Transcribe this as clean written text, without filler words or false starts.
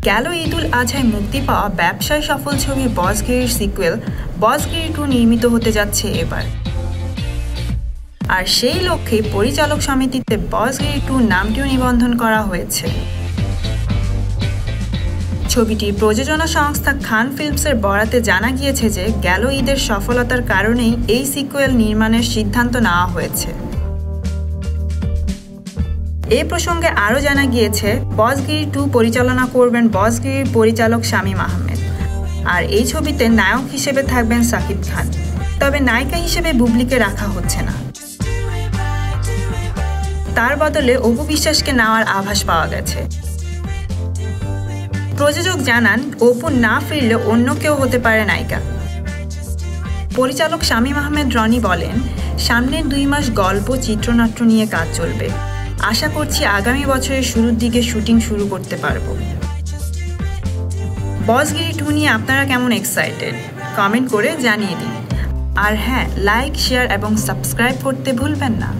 গেল ঈদুল আজহায় মুক্তি পাওয়া ব্যবসায় সফল ছবি বসগিরির সিকুয়েল বসগিরি 2 নির্মিত হতে যাচ্ছে এবার। আর সেই লক্ষ্যে পরিচালক সমিতিতে বসগিরি 2 নামটিও নিবন্ধন করা হয়েছে। ছবিটির প্রযোজনা সংস্থা খান ফিল্মসের বরাতে জানা গিয়েছে যে গেল ঈদের সফলতার কারণেই এই সিকুয়েল নির্মাণের সিদ্ধান্ত নেওয়া হয়েছে। এই প্রসঙ্গে আরও জানা গিয়েছে বসগিরি 2 পরিচালনা করবেন বসগিরির পরিচালক শামীম আহমেদ। আর এই ছবিতে নায়ক হিসেবে থাকবেন শাকিব খান, তবে নায়িকা হিসেবে বুবলিকে রাখা হচ্ছে না। তার বদলে অপু বিশ্বাসকে নেওয়ার আভাস পাওয়া গেছে। প্রযোজক জানান অপু না ফিরলে অন্য কেউ হতে পারে নায়িকা। পরিচালক শামীম আহমেদ রনি বলেন, সামনের 2 মাস গল্প চিত্রনাট্য নিয়ে কাজ চলবে। আশা করছি আগামী বছরের শুরুর দিকে শুটিং শুরু করতে পারবো। বসগিরি 2 নিয়ে আপনারা কেমন এক্সাইটেড কমেন্ট করে জানিয়ে দিন। আর হ্যাঁ, লাইক, শেয়ার এবং সাবস্ক্রাইব করতে ভুলবেন না।